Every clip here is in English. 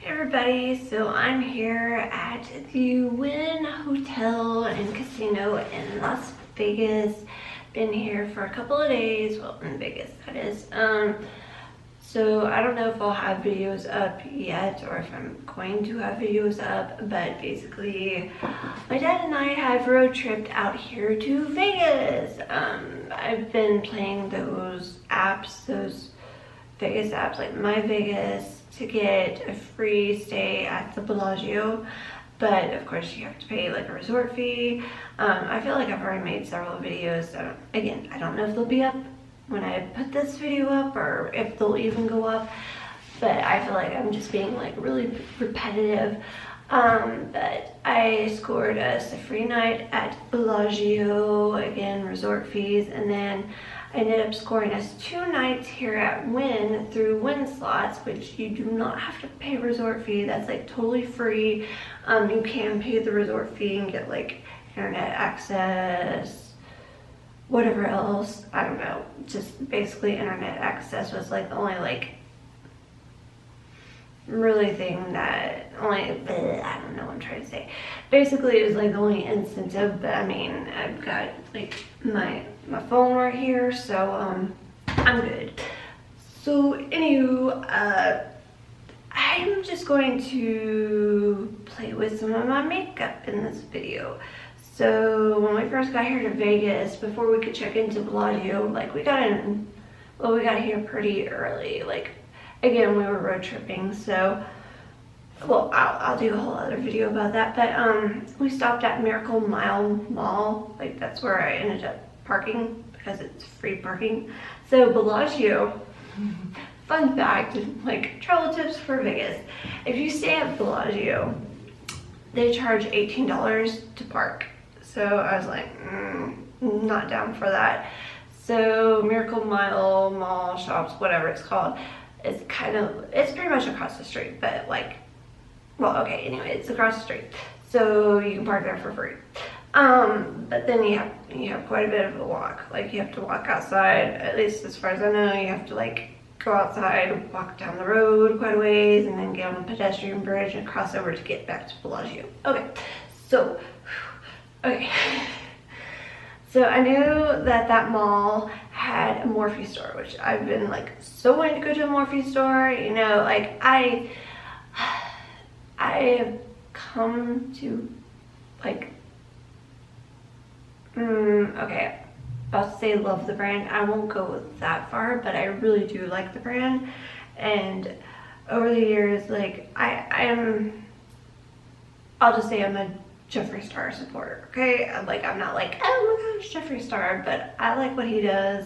Hey everybody, so I'm here at the Wynn Hotel and Casino in Las Vegas. Been here for a couple of days, well, in Vegas that is. So I don't know if I'll have videos up yet or if I'm going to have videos up, but basically my dad and I have road tripped out here to Vegas. I've been playing those apps, those Vegas apps like My Vegas, to get a free stay at the Bellagio, but of course you have to pay like a resort fee. I feel like I've already made several videos, so again, I don't know if they'll be up when I put this video up or if they'll even go up, but I feel like I'm just being like really repetitive. But I scored us a free night at Bellagio, again resort fees, and then I ended up scoring us 2 nights here at Wynn through Wynn slots, which you do not have to pay resort fee. That's like totally free. You can pay the resort fee and get like internet access, whatever else, I don't know. Just basically internet access was like the only like really thing that I don't know what I'm trying to say. Basically it was like the only incentive, but I mean I've got like my phone right here, so I'm good. So anywho, I'm just going to play with some of my makeup in this video. So when we first got here to Vegas, before we could check into Bellagio, like we got here pretty early. Like again, we were road tripping, so well, I'll do a whole other video about that, but we stopped at Miracle Mile Mall. Like that's where I ended up parking because it's free parking. So Bellagio, fun fact, like travel tips for Vegas, if you stay at Bellagio, they charge $18 to park. So I was like, not down for that. So Miracle Mile Mall Shops, whatever it's called, it's pretty much across the street, but like, well, okay, anyway, it's across the street, so you can park there for free. But then you have quite a bit of a walk. Like you have to walk outside, at least as far as I know. You have to like go outside, walk down the road quite a ways, and then get on the pedestrian bridge and cross over to get back to Bellagio. Okay, so so I knew that mall had a Morphe store, which I've been like so wanting to go to a Morphe store. You know, like I have come to like, okay, about to say love the brand. I won't go that far, but I really do like the brand. And over the years, like I'll just say I'm a Jeffree Star supporter, okay? I'm not like, oh my gosh, Jeffree Star, but I like what he does.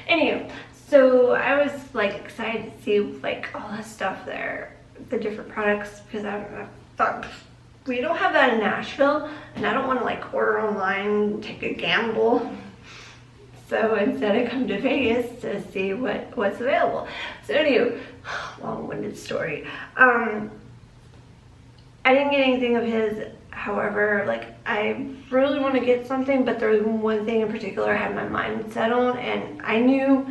Anyway, so I was like excited to see like all this stuff there, the different products, because I thought we don't have that in Nashville, and I don't want to like order online and take a gamble. So instead I come to Vegas to see what's available. So anyway, long-winded story. I didn't get anything of his, however, like I really want to get something, but there was one thing in particular I had my mind set on, and I knew,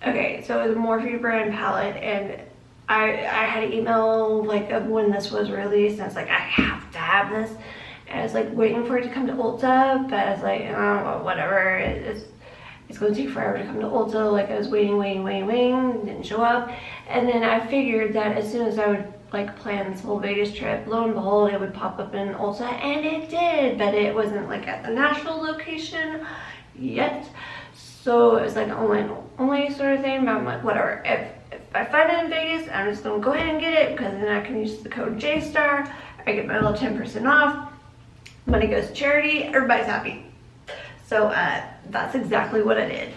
okay, so it was a Morphe brand palette, and I had an email like of when this was released, and I was like, I have to have this, and I was like waiting for it to come to Ulta, but I was like, oh, well, whatever, it's going to take forever to come to Ulta. Like I was waiting, didn't show up, and then I figured that as soon as I would like plan this whole Vegas trip, lo and behold, it would pop up in Ulta, and it did, but it wasn't like at the Nashville location yet. So it was like only sort of thing, but I'm like, whatever, if I find it in Vegas, I'm just gonna go ahead and get it, because then I can use the code JSTAR, I get my little 10% off, money goes to charity, everybody's happy. So that's exactly what I did.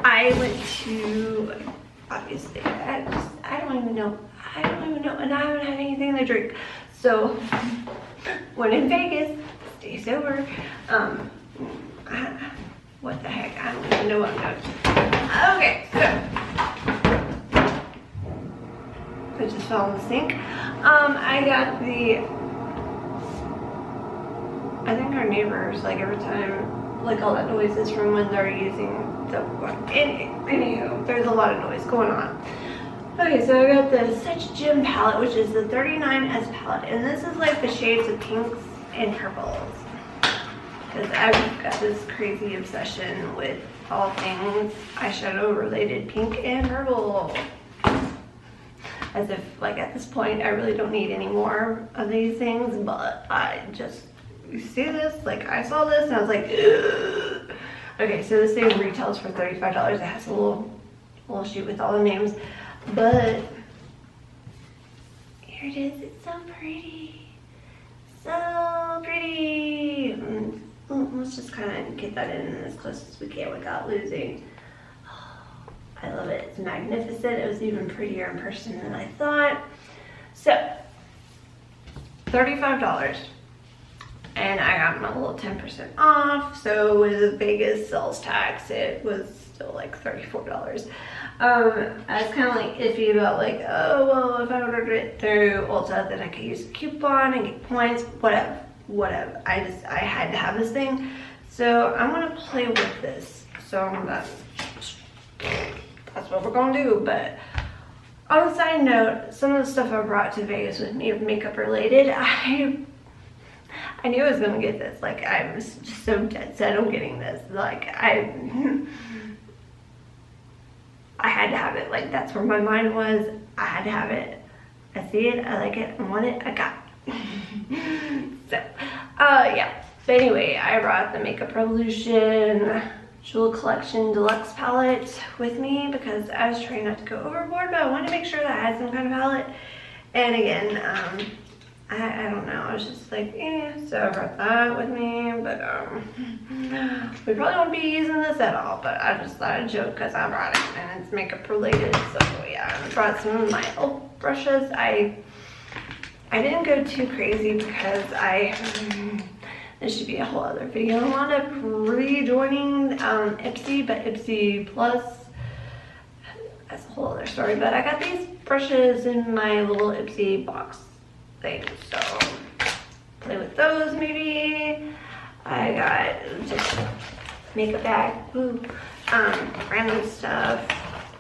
I went to, obviously, I don't even know, and I haven't had anything to drink. So when in Vegas, stay sober. What the heck, I don't even know what I'm doing. Okay, so I just fell in the sink. I got I think our neighbors, like every time, like all that noise is from when they're using the, anywho, there's a lot of noise going on. Okay, so I got the Such Gem palette, which is the 39S palette, and this is like the shades of pinks and purples. Because I've got this crazy obsession with all things eyeshadow related pink and purple. As if, like, at this point, I really don't need any more of these things, but I just, you see this? Like, I saw this and I was like, ugh. Okay, so this thing retails for $35. It has a little sheet with all the names, but here it is. It's so pretty. So pretty. Let's just kind of get that in as close as we can without losing. I love it. It's magnificent. It was even prettier in person than I thought. So, $35. And I got my little 10% off. So with Vegas sales tax, it was still like $34. I was kind of like iffy about like, oh, well, if I ordered it through Ulta, then I could use a coupon and get points, whatever. I had to have this thing. So I'm gonna play with this. So that's what we're gonna do. But on a side note, some of the stuff I brought to Vegas with me makeup related, I knew I was gonna get this. Like, I was just so dead set on getting this. Like, I had to have it. Like, that's where my mind was. I had to have it. I see it, I like it, I want it, I got it. So, yeah. But anyway, I brought the Makeup Revolution Jewel Collection Deluxe palette with me because I was trying not to go overboard, but I wanted to make sure that I had some kind of palette. And again, I don't know, I was just like, so I brought that with me, but we probably won't be using this at all, but I just thought I'd joke because I brought it and it's makeup related. So yeah, I brought some of my e.l.f. brushes. I didn't go too crazy because this should be a whole other video. I wound up rejoining Ipsy, but Ipsy Plus, that's a whole other story. But I got these brushes in my little Ipsy box thing, so play with those maybe. I got just makeup bag, random stuff.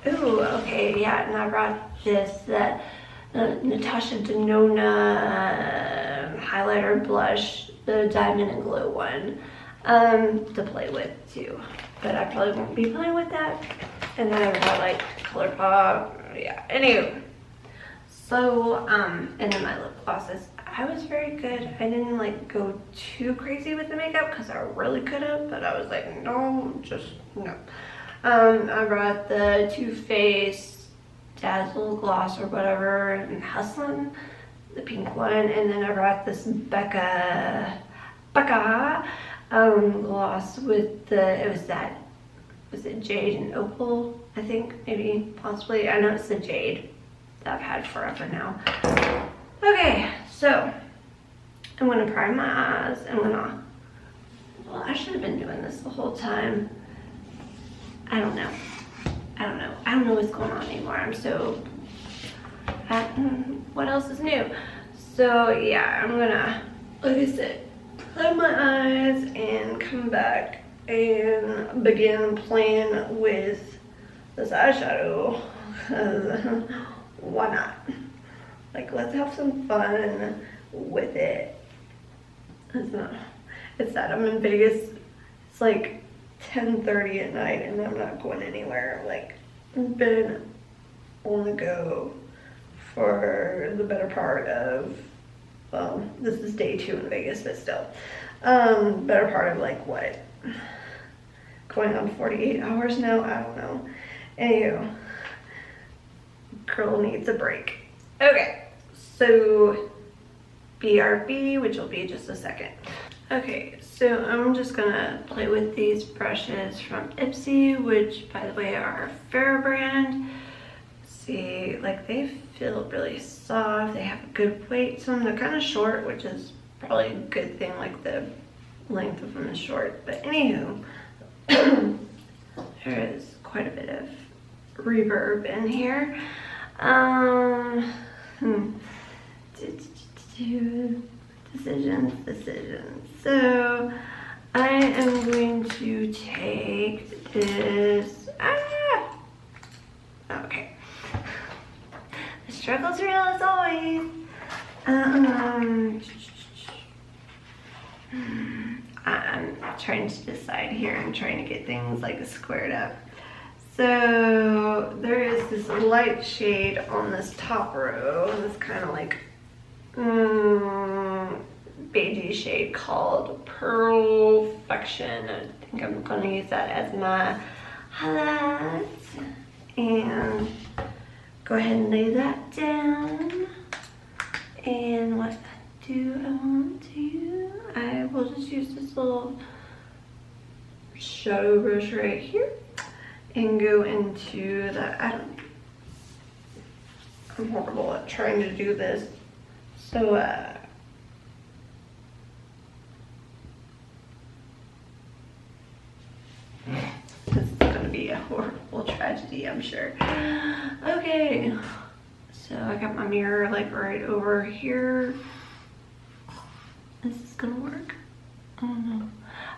Ooh, okay, yeah, and I brought this, Natasha Denona highlighter blush, the Diamond and Glow one, to play with too. But I probably won't be playing with that. And then I got like ColourPop, yeah, anyway. So, and then my lip glosses. I was very good. I didn't like go too crazy with the makeup because I really could have, but I was like, no, just no. I brought the Too Faced Dazzle gloss or whatever, and Hustlin', the pink one, and then I brought this Becca gloss with the, was it Jade and Opal, I think, maybe, possibly. I know it's the Jade that I've had forever now. Okay, so I'm gonna prime my eyes. Well, I should have been doing this the whole time. I don't know what's going on anymore. I'm so, what else is new? So yeah, I'm gonna, like I said, prime my eyes and come back and begin playing with this eyeshadow. Why not? Like, let's have some fun with it. It's that I'm in Vegas. It's like 10:30 at night and I'm not going anywhere. Like, I've been on the go for the better part of, well, this is day 2 in Vegas, but still, better part of like what, going on 48 hours now? I don't know. Anywho, girl needs a break. Okay, so BRB, which will be just a second. Okay, so I'm just gonna play with these brushes from Ipsy, which by the way are a Farrah brand. See, like they feel really soft, they have a good weight. Some they're kind of short, which is probably a good thing, like the length of them is short. But anywho, there is quite a bit of reverb in here. Decisions. So I am going to take this, okay. struggle's real as always. I'm trying to decide here. I'm trying to get things like squared up. So there is this light shade on this top row, this kind of like beigey shade called Perfection. I think I'm going to use that as my highlight. And go ahead and lay that down. And what do I want to? I will just use this little shadow brush right here and go into the, I'm horrible at trying to do this. So, this is gonna be a horrible tragedy, I'm sure. Okay, so I got my mirror like right over here. Is this gonna work? I don't know.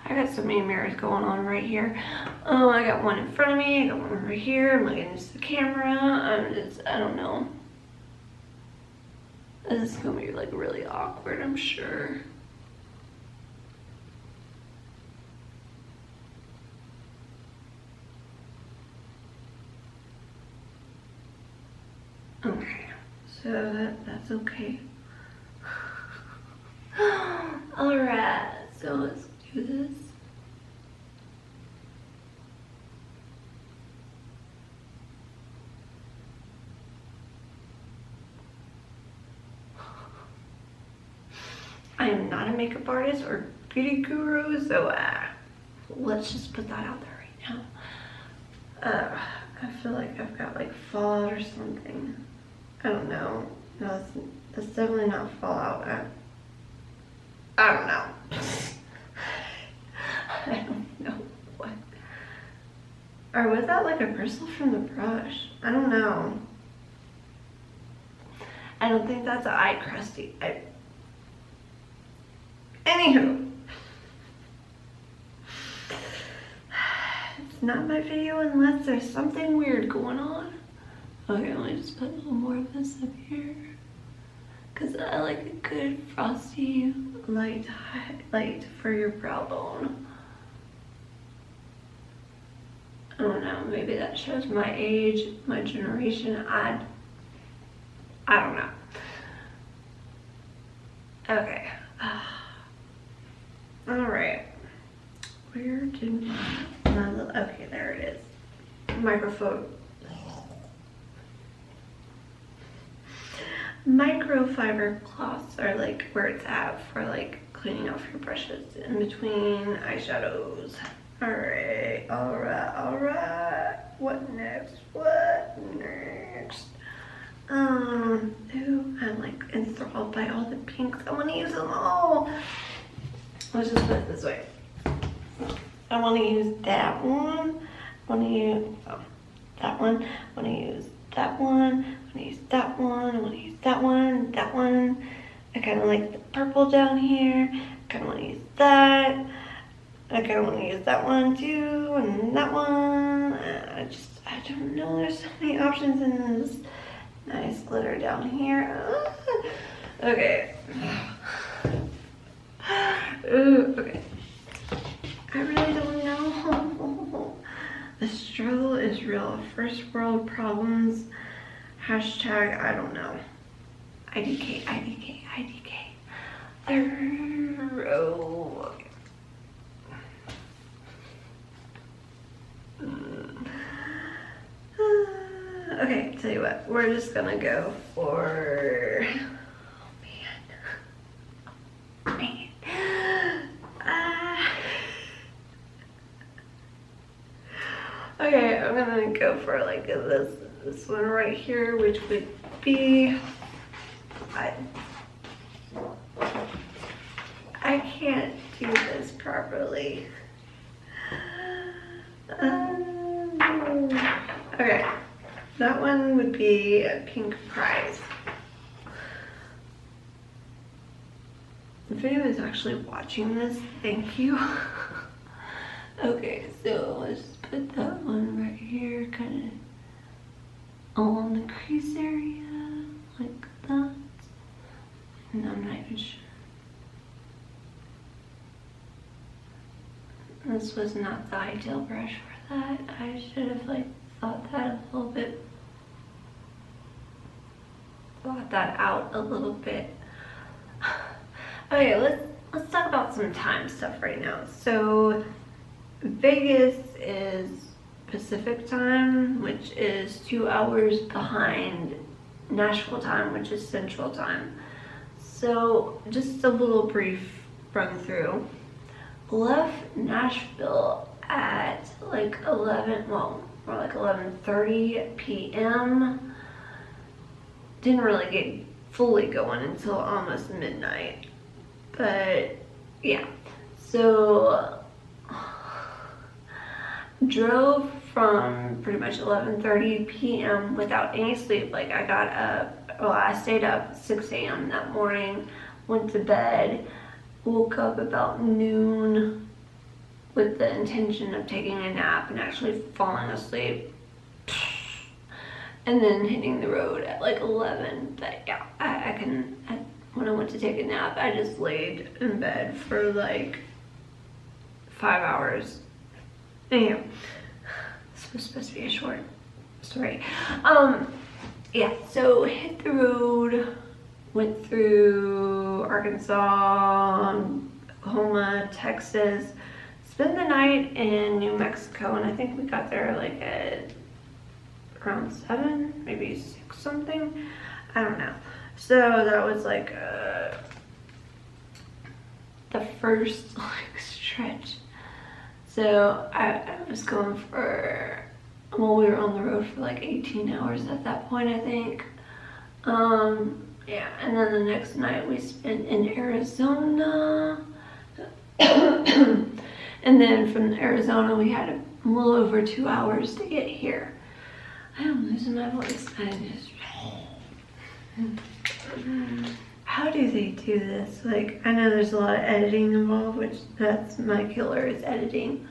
I got so many mirrors going on right here. I got one in front of me, I got one right here. I'm looking into the camera. I don't know. This is gonna be like really awkward, I'm sure. Okay, so that's okay. Alright, so let's do this. I am not a makeup artist or beauty guru, so let's just put that out there right now. I feel like I've got like fallout or something. I don't know. No, that's definitely not fallout. I don't know. I don't know what. Or was that like a bristle from the brush? I don't know. I don't think that's an eye crusty. Anywho. It's not my video unless there's something weird going on. Okay, let me just put a little more of this up here. Because I like a good frosty light highlight for your brow bone. I don't know, maybe that shows my age, my generation. I don't know. Okay. Alright. Where did my little, okay, there it is. Microphone. Microfiber cloths are like where it's at for like cleaning off your brushes in between eyeshadows. Alright. What next? Ooh, I'm like enthralled by all the pinks. I want to use them all. Let's just put it this way. I want to use that one. I want to use that one. I want to use that one. I want to use that one. I want to use that one. That one. I kind of like the purple down here. I kind of want to use that. I kind of want to use that one too, and that one. I don't know. There's so many options in this. Nice glitter down here. Okay. Ooh, okay. I really don't know. The struggle is real. First world problems. Hashtag I don't know. IDK. Oh, okay. Okay, tell you what, we're just gonna go for, okay, I'm gonna go for like this one right here, which would be, I can't do this properly. Okay, that one would be a pink prize. If anyone is actually watching this, thank you. Okay, so let's just put that one right here, kind of along the crease area. this was not the ideal brush for that. I should have like thought that out a little bit. Okay, let's talk about some time stuff right now. So Vegas is Pacific time, which is 2 hours behind Nashville time, which is Central time. So just a little brief run through. Left Nashville at like 11:30 p.m. Didn't really get fully going until almost midnight. But yeah, so drove from pretty much 11:30 p.m. without any sleep. Like I stayed up 6 a.m. that morning, went to bed, woke up about noon with the intention of taking a nap and actually falling asleep, and then hitting the road at like 11. But yeah, when I went to take a nap, I just laid in bed for like 5 hours. Anyway, this was supposed to be a short story. Yeah, so hit the road, went through Arkansas, Oklahoma, Texas, spent the night in New Mexico, and I think we got there like at around 7, maybe 6 something. I don't know. So that was like the first like stretch. So I was going for, well, we were on the road for like 18 hours at that point, I think. Yeah, and then the next night we spent in Arizona. And then from Arizona we had a little over 2 hours to get here. I am losing my voice. How do they do this? Like, I know there's a lot of editing involved, which that's my killer, is editing.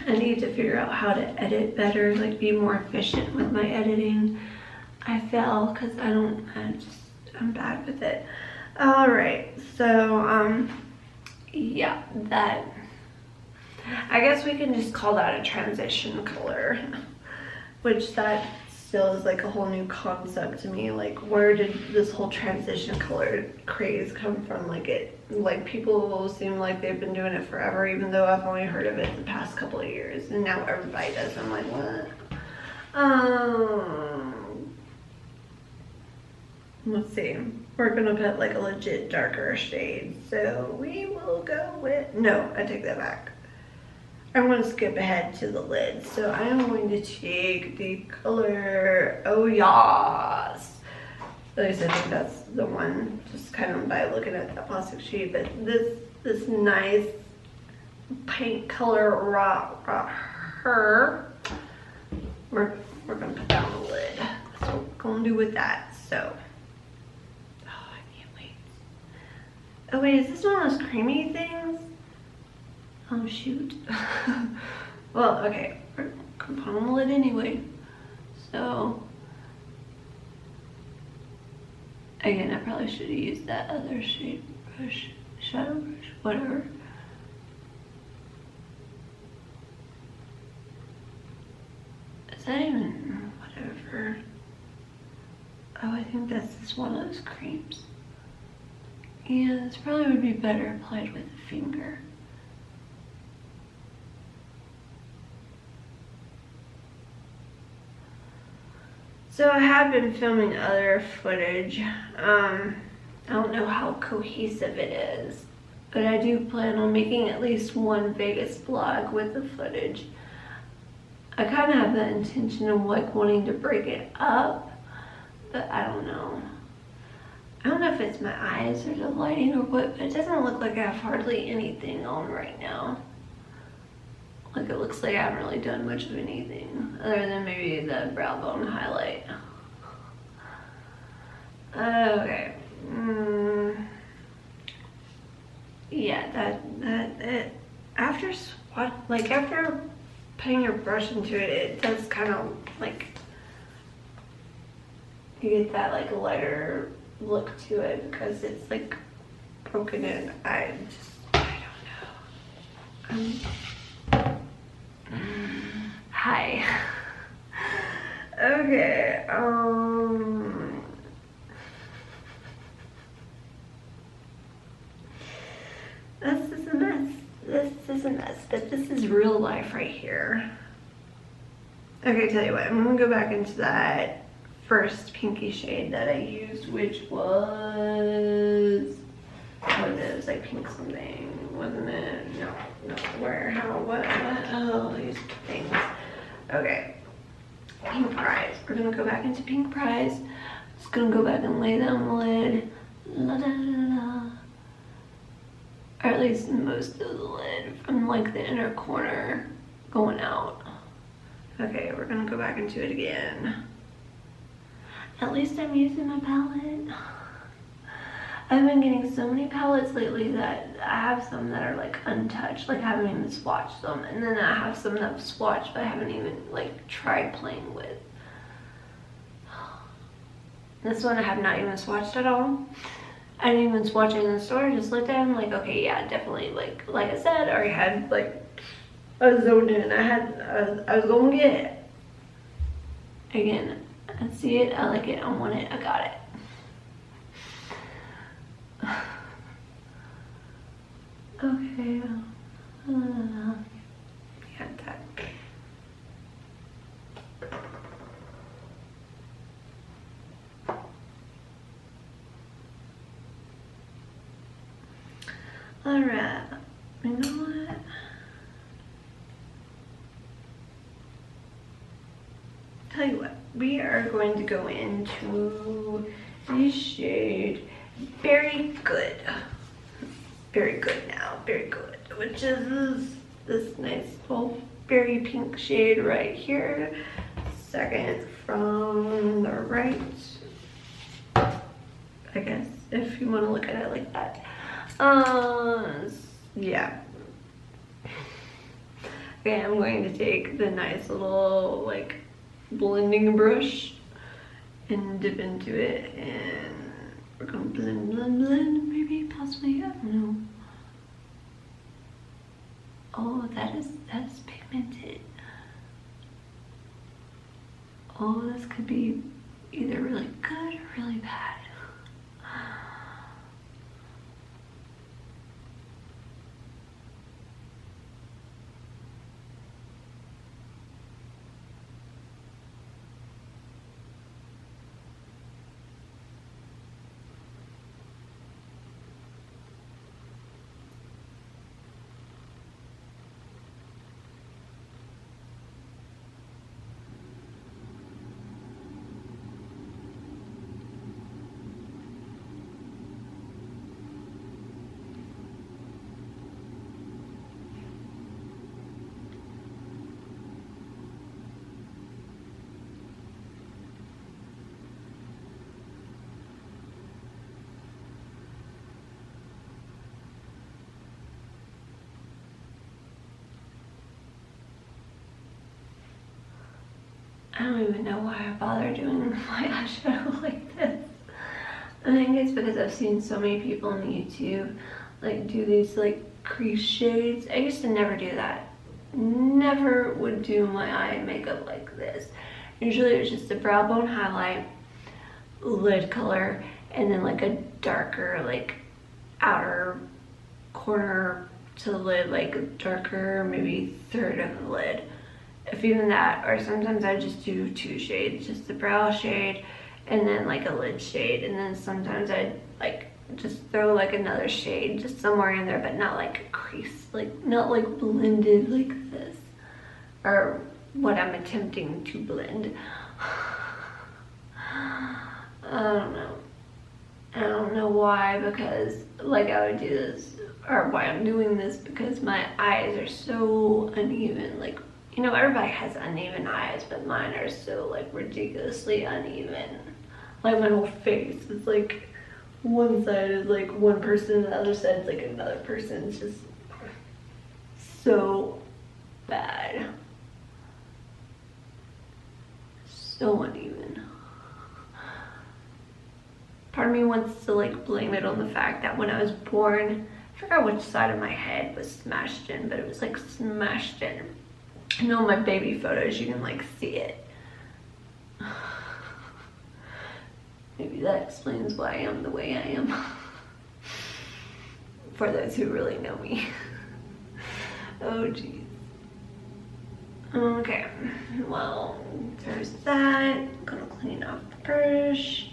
I need to figure out how to edit better, like be more efficient with my editing. I fail because I'm bad with it. All right, so yeah, I guess we can just call that a transition color, which that still is like a whole new concept to me. Like, where did this whole transition color craze come from? Like people seem like they've been doing it forever, even though I've only heard of it the past couple of years, and now everybody does. I'm like, what? Let's see. We're gonna put like a legit darker shade, so we will go with, no, I take that back. I'm going to skip ahead to the lid. So I am going to take the color, oh yes. At least I think that's the one, just kind of by looking at that plastic sheet. But this nice paint color we're going to put that on the lid. That's what we're going to do with that. So, oh, I can't wait. Oh wait, is this one of those creamy things? Oh shoot. Well, okay, we're gonna put on the lid anyway. So, again, I probably should have used that other shade brush, shadow brush, whatever. Is that even, whatever. Oh, I think that's just one of those creams. Yeah, this probably would be better applied with a finger. So I have been filming other footage. I don't know how cohesive it is, but I do plan on making at least one Vegas vlog with the footage. I kind of have the intention of like wanting to break it up, but I don't know. I don't know if it's my eyes or the lighting or what, but it doesn't look like I have hardly anything on right now. Like, it looks like I haven't really done much of anything other than maybe the brow bone highlight. Okay. Yeah, that after putting your brush into it, it does kind of like, you get that like lighter look to it because it's like broken in. I don't know. Hi. Okay, this is a mess. This is a mess, but this is real life right here. Okay, tell you what, I'm gonna go back into that first pinky shade that I used, which was, what was it? It was like pink something, wasn't it? No, where, how, what, oh, these things. Okay, Pink Prize. We're gonna go back into Pink Prize. Just gonna go back and lay down the lid. La da da da. Or at least most of the lid from like the inner corner going out. Okay, we're gonna go back into it again. At least I'm using my palette. I've been getting so many palettes lately that I have some that are like untouched, like I haven't even swatched them, and then I have some that I've swatched but I haven't even like tried playing with. This one I have not even swatched at all. I didn't even swatch it in the store, just looked at them like, okay, yeah, definitely, like I said, I already had like, I was zoned in, I was gonna get it. Again, I see it, I like it, I want it, I got it. Okay, yeah, that. Alright, you know what? Tell you what, we are going to go into the shade Very Good. Very Good now, Very Good, which is this nice little berry pink shade right here. Second from the right, I guess, if you want to look at it like that. Yeah. Okay, I'm going to take the nice little like blending brush and dip into it, and we're gonna blend, maybe, possibly, I don't know. Oh, that is pigmented. Oh, this could be either really good or really bad. I don't even know why I bother doing my eyeshadow like this. I think it's because I've seen so many people on YouTube like do these like crease shades. I used to never do that. Never would do my eye makeup like this. Usually it was just a brow bone highlight, lid color, and then like a darker like outer corner to the lid, like a darker maybe third of the lid. If even that, or sometimes I just do two shades, just the brow shade and then like a lid shade, and then sometimes I'd like just throw like another shade just somewhere in there, but not like a crease, like not like blended like this, or what I'm attempting to blend. I don't know why, because like I would do this, or why I'm doing this, because my eyes are so uneven. Like, you know, everybody has uneven eyes, but mine are so like ridiculously uneven. Like my whole face is like, one side is like one person, the other side is like another person. It's just so bad. So uneven. Part of me wants to like blame it on the fact that when I was born, I forgot which side of my head was smashed in, but it was like smashed in. I know my baby photos, you can like see it. Maybe that explains why I am the way I am. For those who really know me. Oh geez. Okay, well, there's that. I'm gonna clean off the brush.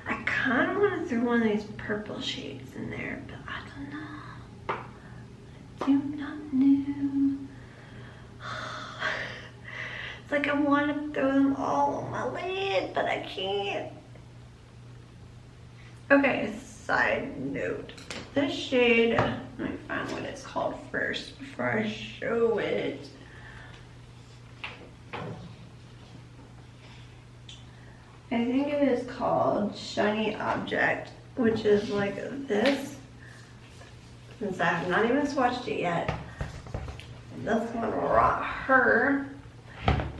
I kind of want to throw one of these purple shades in there, but I don't know. I do not know. It's like I want to throw them all on my lid, but I can't. Okay, side note. This shade, let me find what it's called first before I show it. I think it is called Shiny Object, which is like this. Since I have not even swatched it yet. This one right here,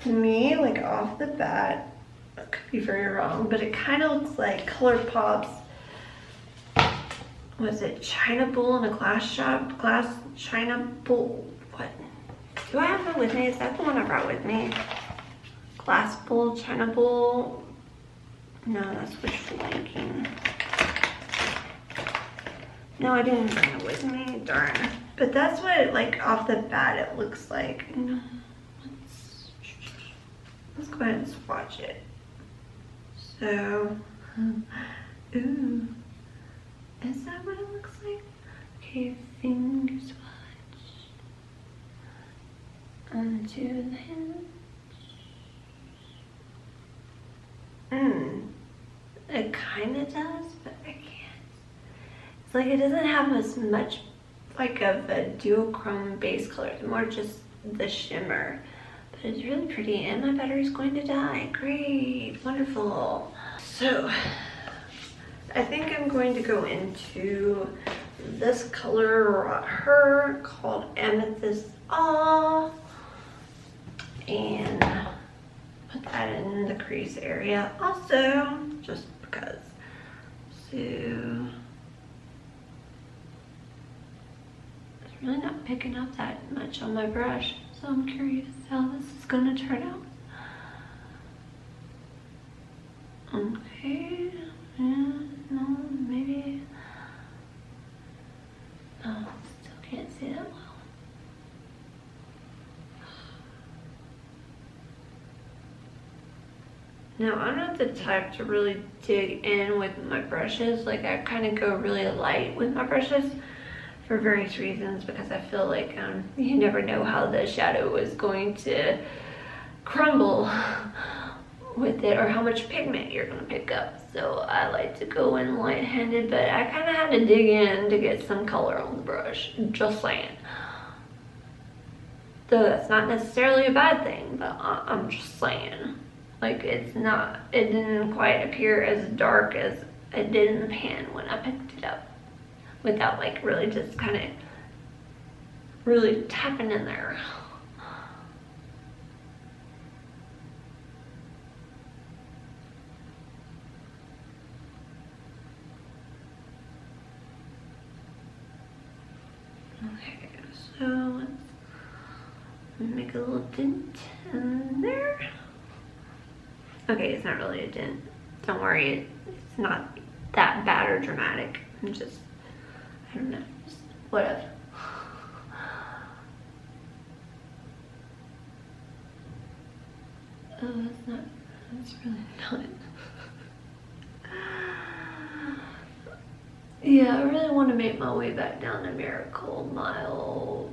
to me, like off the bat, I could be very wrong, but it kind of looks like ColourPop's, was it China Bowl in a glass shop? Glass China Bowl, what? Do I have that with me? Is that the one I brought with me? Glass Bowl, China Bowl. No, that's wishful thinking. No, I didn't bring it with me, darn. But that's what, it, like, off the bat it looks like. No, let's go ahead and swatch it. So, ooh, is that what it looks like? Okay, finger swatch onto the hand. It kind of does, but I can't. It's like it doesn't have as much like of a duochrome base color. It's more just the shimmer. But it's really pretty, and my battery's going to die. Great, wonderful. So, I think I'm going to go into this color right here called Amethyst All. And put that in the crease area also, just because. So, it's really not picking up that much on my brush, so I'm curious how this is going to turn out. Okay, yeah, no, maybe. Oh, still can't see that well. Now, I'm not the type to really dig in with my brushes. Like, I kind of go really light with my brushes for various reasons, because I feel like you never know how the shadow is going to crumble with it, or how much pigment you're going to pick up. So I like to go in light-handed, but I kind of had to dig in to get some color on the brush, just saying. So that's not necessarily a bad thing, but I'm just saying. Like, it didn't quite appear as dark as it did in the pan when I picked it up, without like really just kind of really tapping in there. Okay, so let's make a little dent in there. Okay, it's not really a dent. Don't worry, it's not that bad or dramatic. I'm just, I don't know, just whatever. Oh, that's really not. Yeah, I really want to make my way back down to Miracle Mile.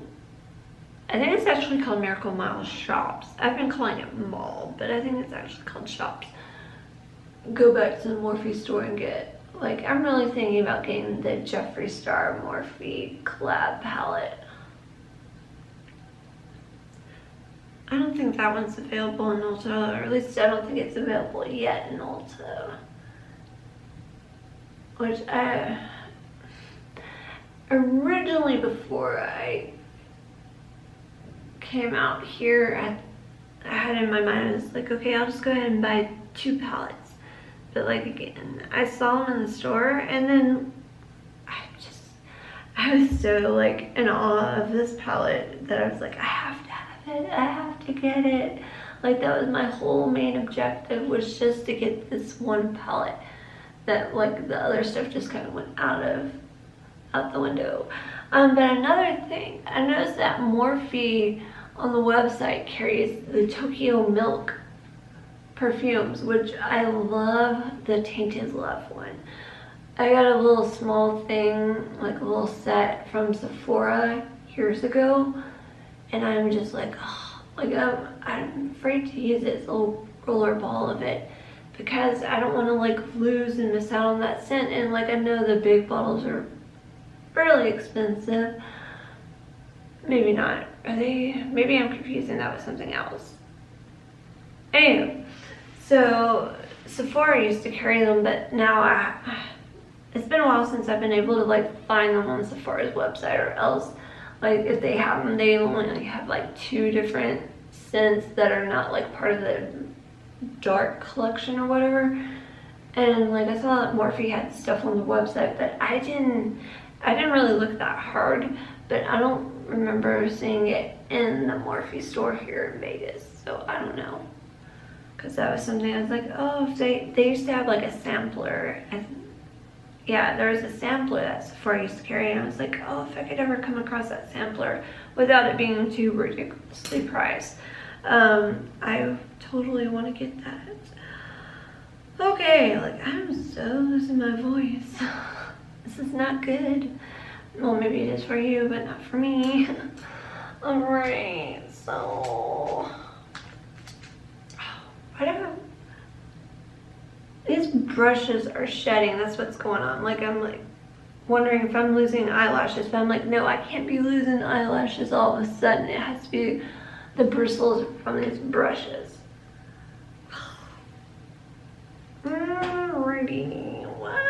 I think it's actually called Miracle Mile Shops. I've been calling it Mall, but I think it's actually called Shops. Go back to the Morphe store and get, like, I'm really thinking about getting the Jeffree Star Morphe collab palette. I don't think that one's available in Ulta, or at least I don't think it's available yet in Ulta. Which originally, before I came out here, I had in my mind, I was like, okay, I'll just go ahead and buy 2 palettes. But like, again, I saw them in the store, and then I was so like in awe of this palette that I was like, I have to have it. I have to get it. Like, that was my whole main objective, was just to get this one palette. That, like, the other stuff just kind of went out the window. But another thing, I noticed that Morphe on the website carries the Tokyo Milk perfumes, which I love the Tainted Love one. I got a little small thing, like a little set from Sephora years ago, and I'm just like, oh, like I'm afraid to use this little roller ball of it because I don't want to like lose and miss out on that scent. And like, I know the big bottles are fairly expensive. Maybe not. Are they? Maybe I'm confusing that with something else. Anyway, so Sephora used to carry them, but now it's been a while since I've been able to like find them on Sephora's website, or else like if they have them, they only have like 2 different scents that are not like part of the dark collection or whatever. And like, I saw that Morphe had stuff on the website, but I didn't really look that hard, but I don't remember seeing it in the Morphe store here in Vegas, so I don't know. Because that was something I was like, oh, if they used to have like a sampler. Yeah, there was a sampler that Sephora used to carry, and I was like, oh, if I could ever come across that sampler without it being too ridiculously priced. I totally want to get that. Okay, like, I'm so losing my voice. This is not good. Well, maybe it is for you, but not for me. Alright, so whatever. These brushes are shedding. That's what's going on. Like, I'm like wondering if I'm losing eyelashes, but I'm like, no, I can't be losing eyelashes all of a sudden. It has to be the bristles from these brushes. Alrighty, what?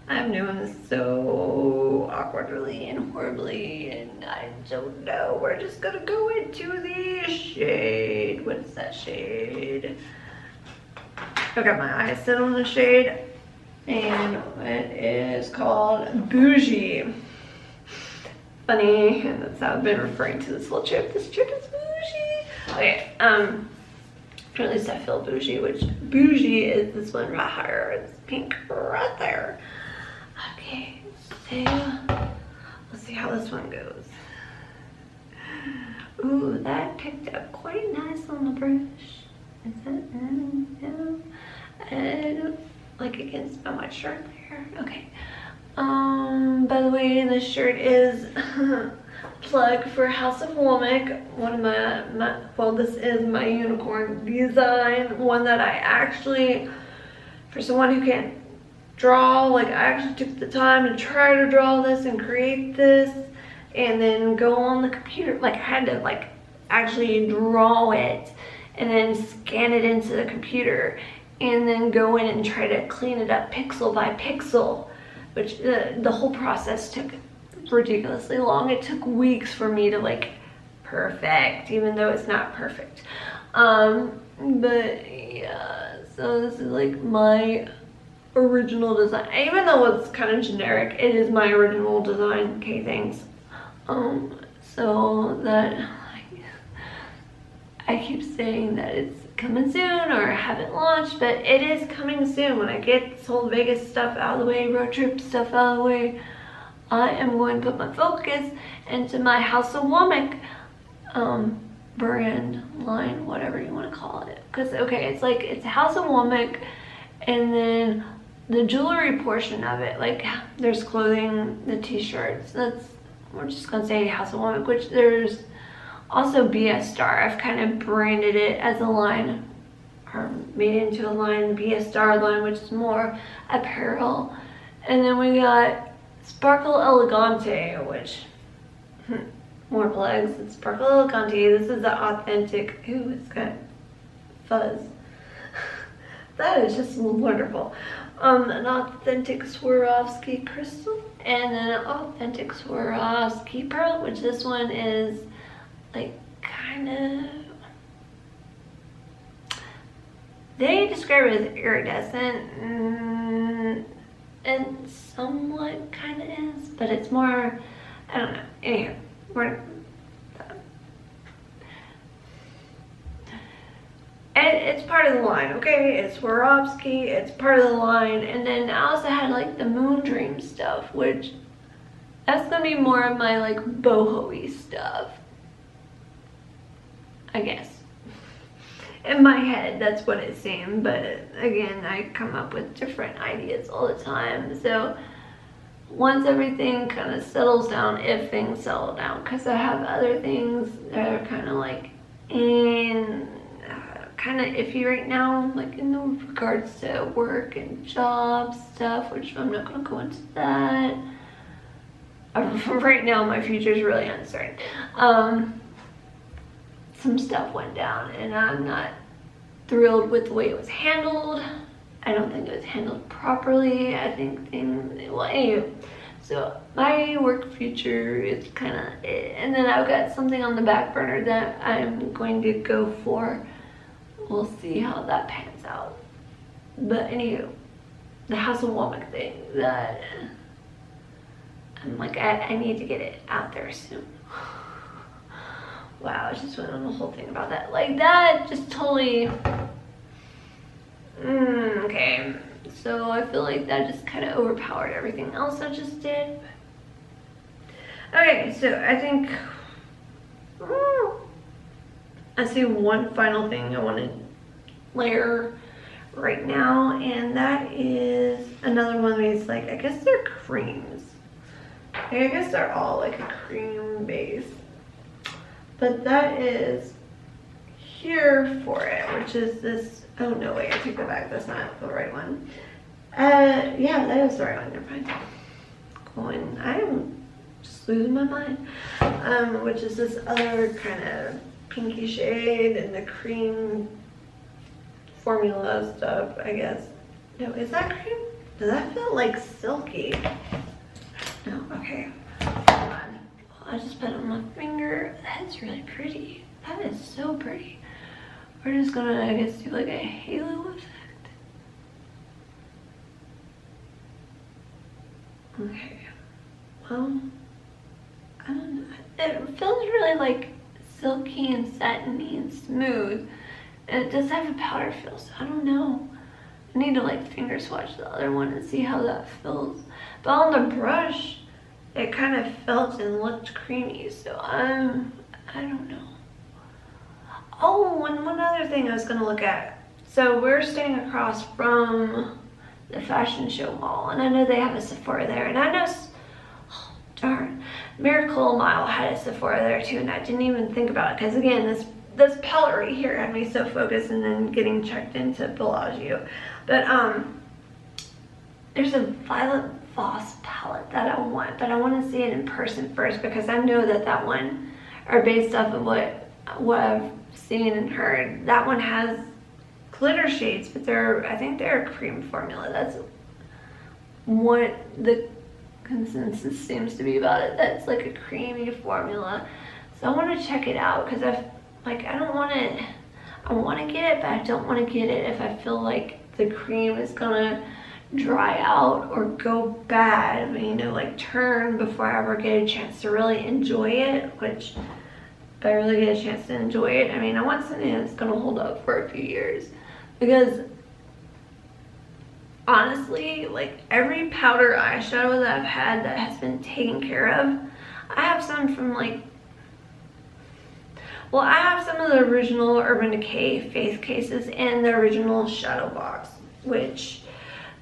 I'm doing this so awkwardly and horribly, and I don't know. We're just gonna go into the shade. What is that shade? I got my eyes set on the shade, and it is called Bougie. Funny, and that's how I've been referring to this whole trip. This trip is bougie. Okay, or at least I feel bougie, which bougie is this one right here. It's pink right there. Okay, so let's see how this one goes. Ooh, that picked up quite nice on the brush. Is that, no? I don't like against my white shirt there. Okay. By the way, this shirt is plug for House of Womack. One of my well, this is my unicorn design. One that I actually, for someone who can't draw, like, I actually took the time to try to draw this and create this, and then go on the computer. Like, I had to like actually draw it and then scan it into the computer, and then go in and try to clean it up pixel by pixel, which the whole process took ridiculously long. It took weeks for me to like perfect, even though it's not perfect. But yeah, so this is like my original design. Even though it's kind of generic, it is my original design. Okay, thanks. So that I keep saying that it's coming soon or haven't launched, but it is coming soon. When I get this whole Vegas stuff out of the way, road trip stuff out of the way, I am going to put my focus into my House of Womack brand line, whatever you want to call it. Because, okay, it's like, it's House of Womack, and then the jewelry portion of it, like there's clothing, the t-shirts, we're just going to say House of Womack, which there's also BS Star. I've kind of branded it as a line, or made it into a line, BS Star line, which is more apparel. And then we got Sparkle Elegante, which, more plugs. It's Sparkle Elegante. This is the authentic, ooh, it's got fuzz. That is just wonderful. An authentic Swarovski crystal, and then an authentic Swarovski pearl, which this one is like kind of, they describe it as iridescent, and somewhat kind of is, but it's more, I don't know. Anyway, part of the line, okay? It's Swarovski, it's part of the line. And then I also had like the Moon Dream stuff, which that's gonna be more of my like boho-y stuff, I guess. In my head, that's what it seemed, but again, I come up with different ideas all the time. So once everything kind of settles down, if things settle down, because I have other things that are kind of like in kind of iffy right now, like in the regards to work and job stuff, which I'm not going to go into that. Right now, my future is really uncertain. Some stuff went down, and I'm not thrilled with the way it was handled. I don't think it was handled properly. I think things, well, anyway. So my work future is kind of, and then I've got something on the back burner that I'm going to go for. We'll see how that pans out. But anywho, the Hasselwoman thing, that I'm like, I need to get it out there soon. Wow, I just went on the whole thing about that. Like that just totally, okay. So I feel like that just kind of overpowered everything else I just did. Okay, so I think, I see one final thing I want to layer right now, and that is another one of these, like, I guess they're creams. I guess they're all like a cream base. But that is here for it, which is this, oh no, wait, I take that back, that's not the right one. Yeah, that is the right one, never mind. I'm just losing my mind. Which is this other kind of pinky shade and the cream formula stuff, I guess. No, is that cream? Does that feel like silky? No, okay. Hold on. I just put it on my finger. That's really pretty. That is so pretty. We're just gonna, I guess, do like a halo effect. Okay. Well, I don't know. It feels really like silky and satiny and smooth. And it does have a powder feel, so I don't know. I need to like finger swatch the other one and see how that feels. But on the brush, it kind of felt and looked creamy, so I don't know. Oh, and one other thing I was gonna look at. So we're staying across from the fashion show mall, and I know they have a Sephora there, and I know, oh, darn, Miracle Mile had a Sephora there too, and I didn't even think about it, because again, this palette right here had me so focused and then getting checked into Bellagio. But there's a Violet Voss palette that I want, but I want to see it in person first, because I know that one, or based off of what I've seen and heard, that one has glitter shades, but I think they're a cream formula. That's what the consensus seems to be about it. That's like a creamy formula. So I want to check it out, because I don't want to, I want to get it, but I don't want to get it if I feel like the cream is gonna dry out or go bad, like turn before I ever get a chance to really enjoy it. Which, if I really get a chance to enjoy it, I want something that's gonna hold up for a few years. Because honestly, like every powder eyeshadow that I've had that has been taken care of, I have some from I have some of the original Urban Decay face cases and the original shadow box, which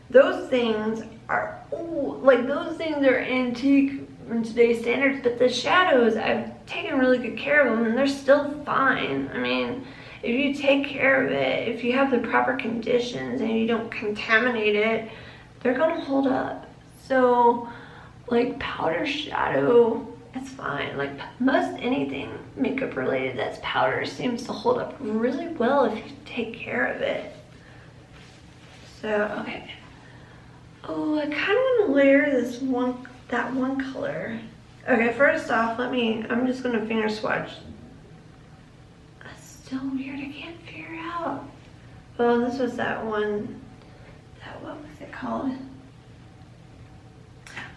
those things are, those things are antique in today's standards, but the shadows, I've taken really good care of them and they're still fine. If you take care of it, if you have the proper conditions and you don't contaminate it, they're gonna hold up. So like powder shadow, it's fine. Like most anything makeup related that's powder seems to hold up really well if you take care of it. So, okay. Oh, I kind of want to layer that one color. Okay, first off, I'm just gonna finger swatch. That's still weird, I can't figure it out. Well, this was that one, what was it called?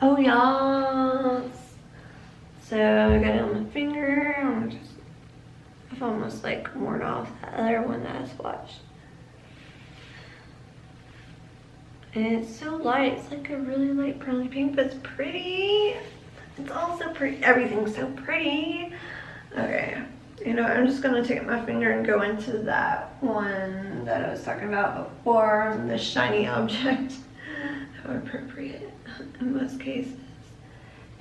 Oh, yes. So I got it on my finger. I've almost like worn off that other one that I swatched. And it's so light. It's like a really light pearly pink, but it's pretty. It's also pretty. Everything's so pretty. Okay. You know, I'm just gonna take my finger and go into that one that I was talking about before, the shiny object. How appropriate in most cases.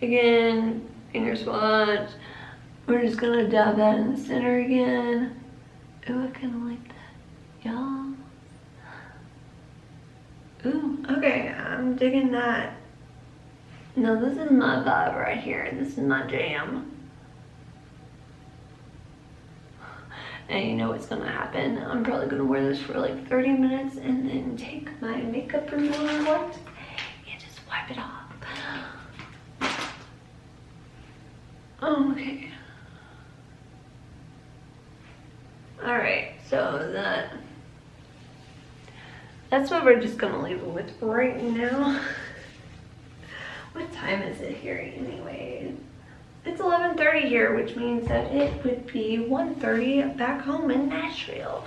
Again, finger swatch. We're just gonna dab that in the center again. Ooh, I kinda like that, y'all. Ooh, okay, I'm digging that. No, this is my vibe right here. This is my jam. And you know what's gonna happen? I'm probably gonna wear this for like 30 minutes and then take my makeup remover and just wipe it off. Okay. Alright, so that's what we're just gonna leave it with right now. What time is it here anyway? It's 11:30 here, which means that it would be 1:30 back home in Nashville.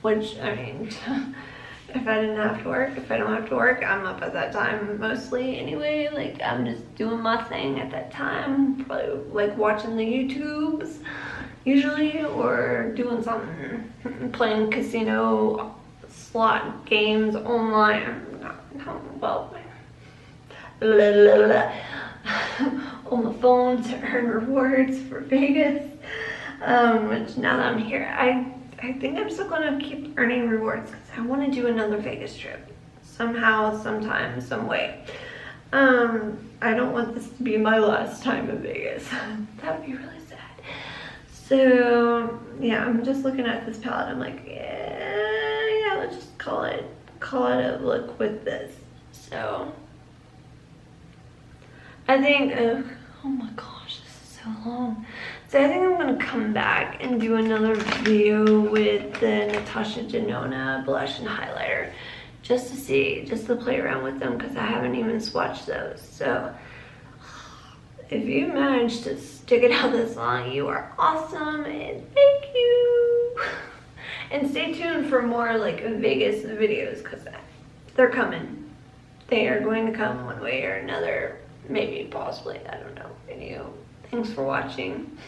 Which, I mean, if I didn't have to work, if I don't have to work, I'm up at that time mostly anyway. Like, I'm just doing my thing at that time. Probably like watching the YouTubes usually, or doing something, playing casino slot games online. Well, on the phone to earn rewards for Vegas. Which now that I'm here, I think I'm still gonna keep earning rewards because I want to do another Vegas trip somehow, sometime, some way. I don't want this to be my last time in Vegas. That would be really sad. So yeah, I'm just looking at this palette. I'm like, yeah, let's just call it a look with this. So I think, oh my gosh, this is so long. So I think I'm gonna come back and do another video with the Natasha Denona blush and highlighter, just to see, just to play around with them, because I haven't even swatched those. So if you managed to stick it out this long, you are awesome, and thank you. And stay tuned for more like Vegas videos, because they're coming. They are going to come one way or another. Maybe, possibly, I don't know. Anywho, thanks for watching.